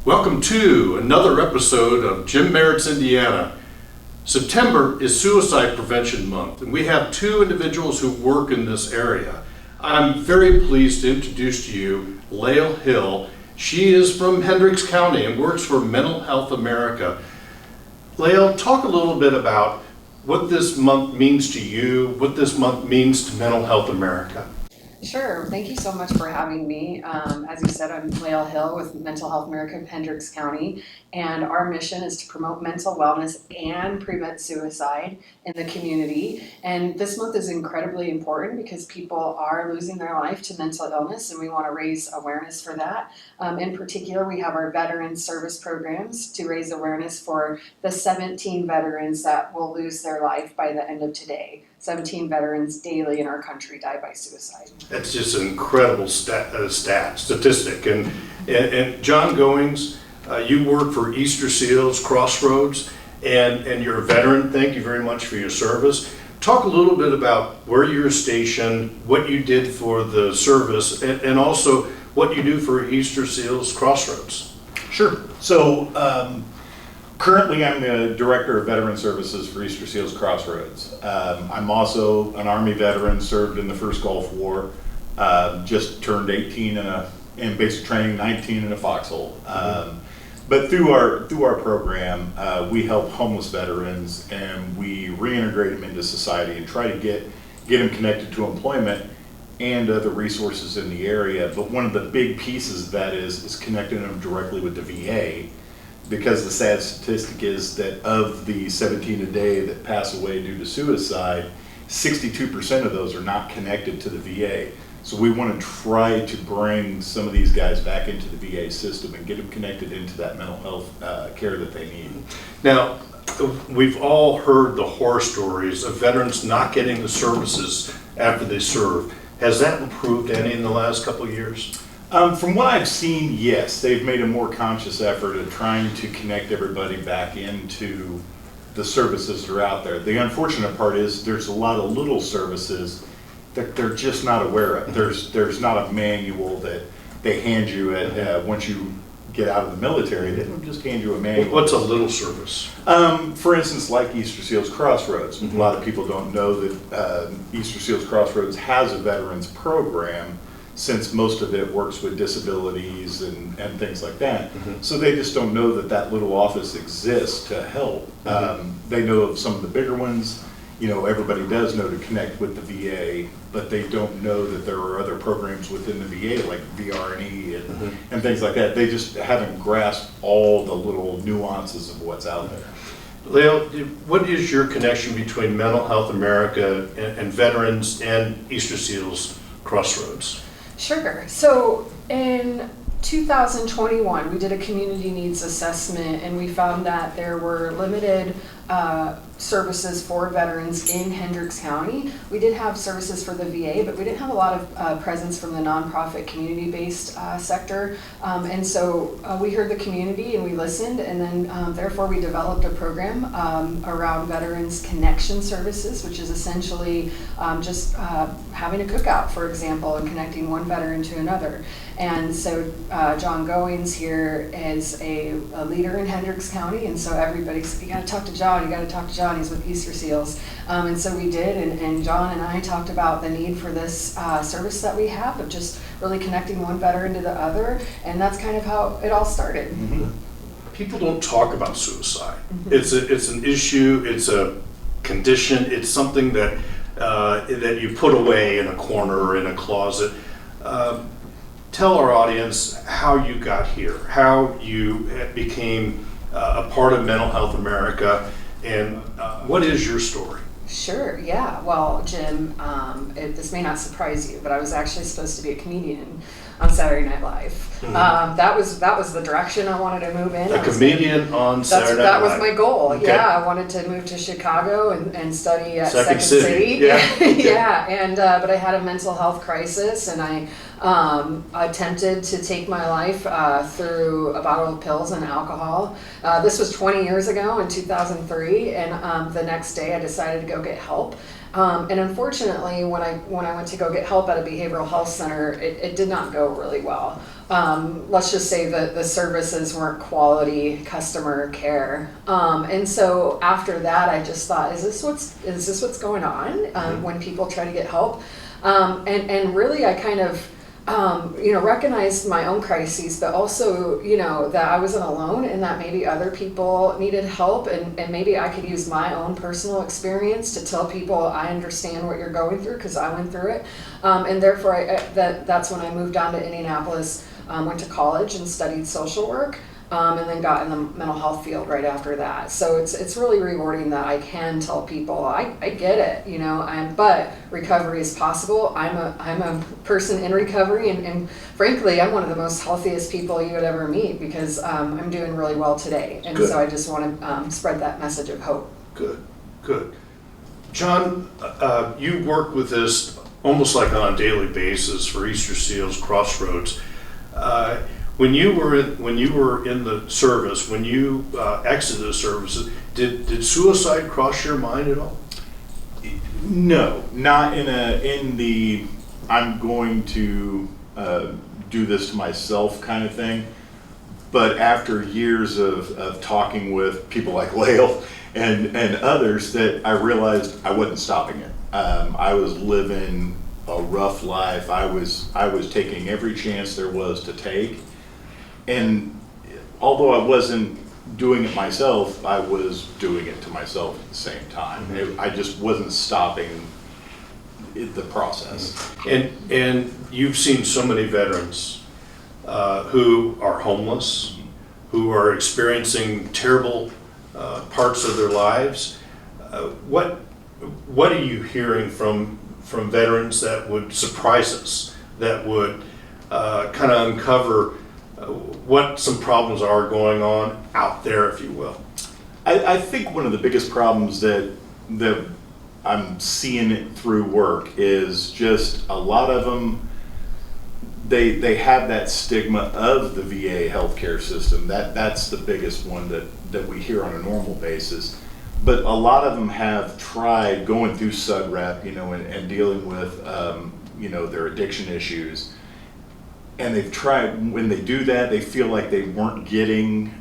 Welcome to another episode of Jim Merritt's Indiana. September is Suicide Prevention Month, and we have two individuals who work in this area. I'm very pleased to introduce to you Lael Hill. She is from Hendricks County and works for Mental Health America. Lael, talk a little bit about what this month means to you, what this month means to Mental Health America. Sure. Thank you so much for having me. As you said, I'm Lael Hill with Mental Health America of Hendricks County, and our mission is to promote mental wellness and prevent suicide in the community. And this month is incredibly important because people are losing their life to mental illness, and we want to raise awareness for that. In particular, we have our veteran service programs to raise awareness for the 17 veterans that will lose their life by the end of today. 17 veterans daily in our country die by suicide. That's just an incredible statistic. And John Goings, you work for Easter Seals Crossroads, and you're a veteran. Thank you very much for your service. Talk a little bit about where you're stationed, what you did for the service, and also what you do for Easter Seals Crossroads. Sure. So currently I'm the Director of Veteran Services for Easter Seals Crossroads. I'm also an Army veteran, served in the first Gulf War, just turned 18 in basic training, 19 in a foxhole. But through our program, we help homeless veterans and we reintegrate them into society and try to get them connected to employment and other resources in the area. But one of the big pieces of that is connecting them directly with the VA, because the sad statistic is that of the 17 a day that pass away due to suicide, 62% of those are not connected to the VA. So we want to try to bring some of these guys back into the VA system and get them connected into that mental health care that they need. Now, we've all heard the horror stories of veterans not getting the services after they serve. Has that improved any in the last couple of years? From what I've seen, yes. They've made a more conscious effort of trying to connect everybody back into the services that are out there. The unfortunate part is there's a lot of little services that they're just not aware of. There's not a manual that they hand you once you get out of the military. They don't just hand you a manual. What's a little service? For instance, like Easter Seals Crossroads. A lot of people don't know that Easter Seals Crossroads has a veterans program, since most of it works with disabilities and things like that. So they just don't know that little office exists to help. They know of some of the bigger ones. You know, everybody does know to connect with the VA, but they don't know that there are other programs within the VA like VRE and things like that. They just haven't grasped all the little nuances of what's out there. Lael, what is your connection between Mental Health America and veterans and Easter Seals Crossroads? Sure. So in 2021, we did a community needs assessment, and we found that there were limited services for veterans in Hendricks County. We did have services for the VA, but we didn't have a lot of presence from the nonprofit community-based sector. And so we heard the community and we listened, and then therefore we developed a program around Veterans Connection Services, which is essentially just having a cookout, for example, and connecting one veteran to another. And so John Goings here is a leader in Hendricks County, and so everybody said, you got to talk to John, you got to talk to John, he's with Easter Seals. And so we did, and John and I talked about the need for this service that we have of just really connecting one veteran to the other, and that's kind of how it all started. People don't talk about suicide. It's an issue, it's a condition, it's something that you put away in a corner or in a closet. Tell our audience how you got here, how you became a part of Mental Health America, and what is your story? Sure, yeah. Well, Jim, this may not surprise you, but I was actually supposed to be a comedian on Saturday Night Live. That was the direction I wanted to move in. A comedian on Saturday Night That Live. was my goal. Okay. Yeah, I wanted to move to Chicago and study at Second City. Yeah. Okay. Yeah, and but I had a mental health crisis, and I attempted to take my life through a bottle of pills and alcohol. This was 20 years ago in 2003, and the next day I decided to go get help. And unfortunately, when I went to go get help at a behavioral health center, it did not go really well. Let's just say that the services weren't quality customer care. And so after that, I just thought, is this what's going on when people try to get help? And really, I kind of recognized my own crises, but also, that I wasn't alone and that maybe other people needed help, and maybe I could use my own personal experience to tell people I understand what you're going through because I went through it. And therefore, that's when I moved down to Indianapolis, went to college and studied social work. And then got in the mental health field right after that. So it's really rewarding that I can tell people I get it, but recovery is possible. I'm a person in recovery, and frankly, I'm one of the most healthiest people you would ever meet because I'm doing really well today. And Good. So I just want to spread that message of hope. Good. John, you work with this almost like on a daily basis for Easter Seals Crossroads. When you were in the service, when you exited the service, did suicide cross your mind at all? No, not in the I'm going to do this to myself kind of thing. But after years of talking with people like Lael and others, that I realized I wasn't stopping it. I was living a rough life. I was taking every chance there was to take. And although I wasn't doing it myself, I was doing it to myself at the same time. I just wasn't stopping the process. And you've seen so many veterans who are homeless, who are experiencing terrible parts of their lives. What are you hearing from veterans that would surprise us, that would kind of uncover what some problems are going on out there, if you will? I think one of the biggest problems that I'm seeing it through work is just a lot of them, they have that stigma of the VA healthcare system. That's the biggest one that we hear on a normal basis. But a lot of them have tried going through SUDREP, and dealing with, their addiction issues. And they've tried, when they do that, they feel like they weren't getting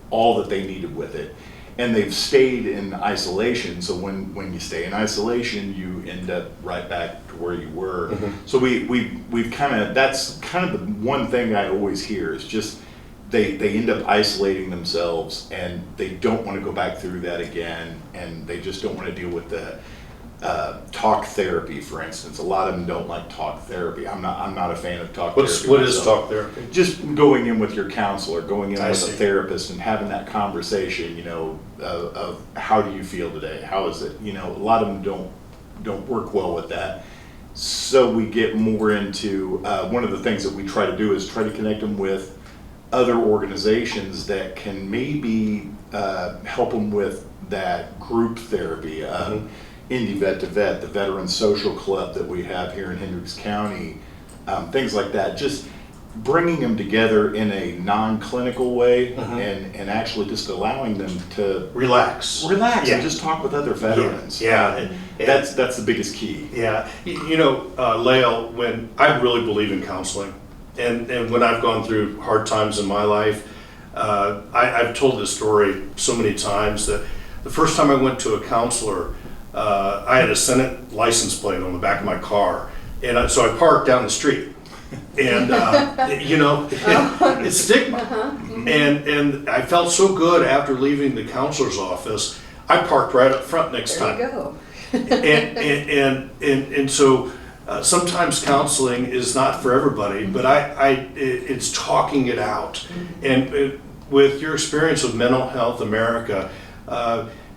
all that they needed with it. And they've stayed in isolation. So when you stay in isolation, you end up right back to where you were. Mm-hmm. So we've kind of, that's kind of the one thing I always hear is just they end up isolating themselves, and they don't want to go back through that again, and they just don't want to deal with the talk therapy, for instance. A lot of them don't like talk therapy. I'm not a fan of talk therapy. What is talk therapy? Just going in with your counselor, going in with see. a therapist, and having that conversation. Of how do you feel today? How is it? A lot of them don't work well with that. So we get more into one of the things that we try to do is try to connect them with other organizations that can maybe help them with that group therapy. Indie Vet to Vet, the Veteran Social Club that we have here in Hendricks County, things like that. Just bringing them together in a non-clinical way, and actually just allowing them to relax and just talk with other veterans. Yeah. That's the biggest key. Yeah. Lael, when I really believe in counseling, and when I've gone through hard times in my life, I've told this story so many times that the first time I went to a counselor, I had a Senate license plate on the back of my car, and so I parked down the street, and it's stigma, and I felt so good after leaving the counselor's office. I parked right up front next time. There you go. and so sometimes counseling is not for everybody, but it's talking it out, and with your experience with Mental Health America.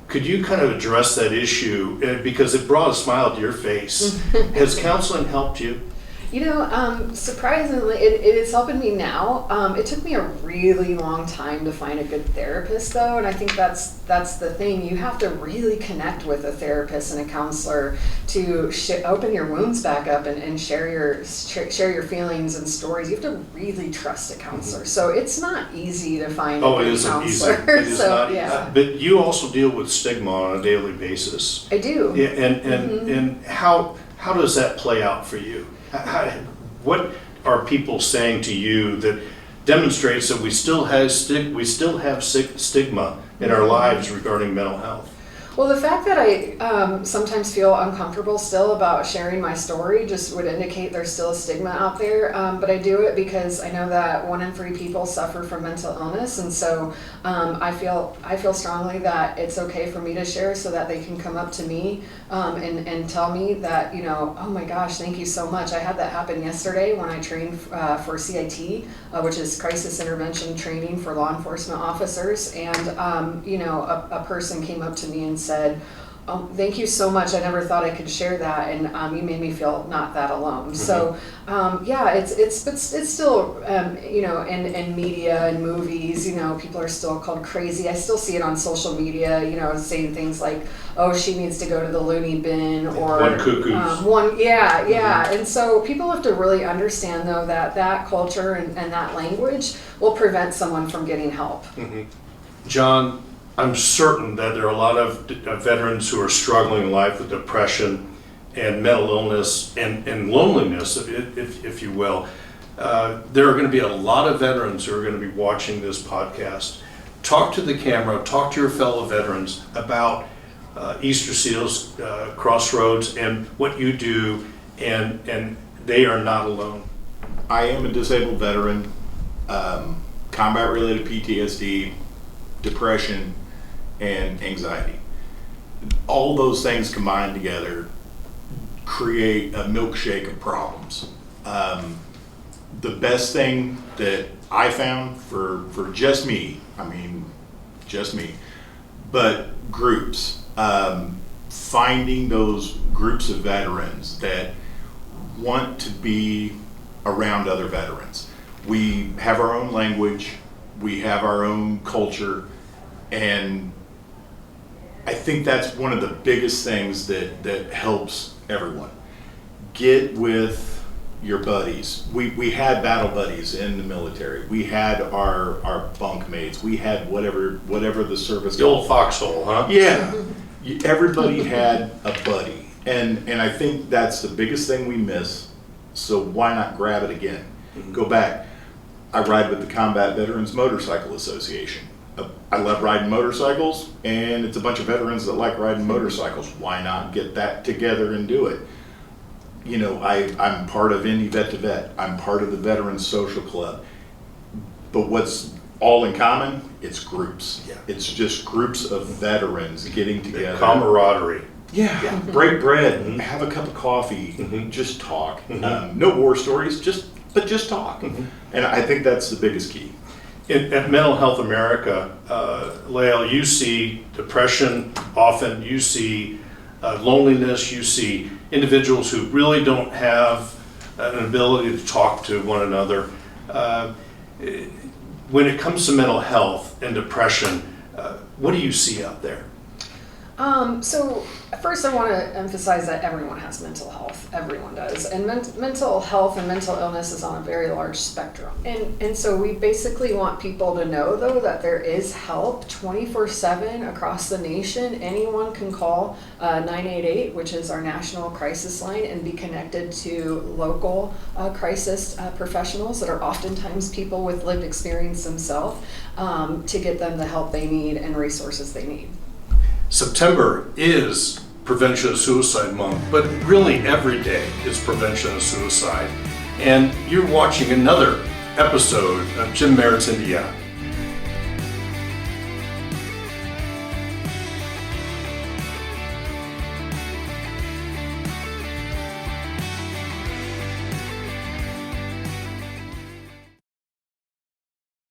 Could you kind of address that issue, because it brought a smile to your face? Has counseling helped you? Surprisingly, it is helping me now. It took me a really long time to find a good therapist, though, and I think that's the thing. You have to really connect with a therapist and a counselor to open your wounds back up and share your feelings and stories. You have to really trust a counselor. So it's not easy to find a Oh, it good isn't easy. counselor. It is So, not easy. yeah. But you also deal with stigma on a daily basis. I do. Yeah, and how does that play out for you? What are people saying to you that demonstrates that we still have stigma in our lives regarding mental health? Well, the fact that I sometimes feel uncomfortable still about sharing my story just would indicate there's still a stigma out there. But I do it because I know that 1 in 3 people suffer from mental illness, and so I feel strongly that it's okay for me to share, so that they can come up to me and tell me that, oh my gosh, thank you so much. I had that happen yesterday when I trained for CIT, which is crisis intervention training for law enforcement officers, and a person came up to me and said, "Oh, thank you so much. I never thought I could share that, and you made me feel not that alone." Mm-hmm. So, it's still in media and movies, people are still called crazy. I still see it on social media, saying things like, "Oh, she needs to go to the loony bin," or one cuckoos. Mm-hmm. And so people have to really understand, though, that culture and that language will prevent someone from getting help. Mm-hmm. John, I'm certain that there are a lot of veterans who are struggling in life with depression and mental illness and loneliness, if you will. There are going to be a lot of veterans who are going to be watching this podcast. Talk to the camera, talk to your fellow veterans about Easter Seals Crossroads and what you do, and they are not alone. I am a disabled veteran, combat-related PTSD, depression, and anxiety. All those things combined together create a milkshake of problems. The best thing that I found for just me, but groups, finding those groups of veterans that want to be around other veterans. We have our own language, we have our own culture, and I think that's one of the biggest things that helps everyone. Get with your buddies. We had battle buddies in the military. We had our bunk mates. We had whatever the service. The old foxhole, huh? Yeah. Everybody had a buddy. And I think that's the biggest thing we miss. So why not grab it again? Mm-hmm. Go back. I ride with the Combat Veterans Motorcycle Association. I love riding motorcycles, and it's a bunch of veterans that like riding motorcycles. Why not get that together and do it? I'm part of Indy Vet to Vet. I'm part of the Veterans Social Club. But what's all in common? It's groups. Yeah. It's just groups of veterans getting together. The camaraderie. Yeah. Break bread, Mm-hmm. have a cup of coffee, Mm-hmm. just talk. Mm-hmm. No war stories, just talk. Mm-hmm. And I think that's the biggest key. At Mental Health America, Lael, you see depression often, you see loneliness, you see individuals who really don't have an ability to talk to one another. When it comes to mental health and depression, what do you see out there? So first I want to emphasize that everyone has mental health. Everyone does. And mental health and mental illness is on a very large spectrum. And so we basically want people to know, though, that there is help 24/7 across the nation. Anyone can call 988, which is our national crisis line, and be connected to local crisis professionals that are oftentimes people with lived experience themselves, to get them the help they need and resources they need. September is Prevention of Suicide Month, but really every day is Prevention of Suicide. And you're watching another episode of Jim Merritt's Indiana.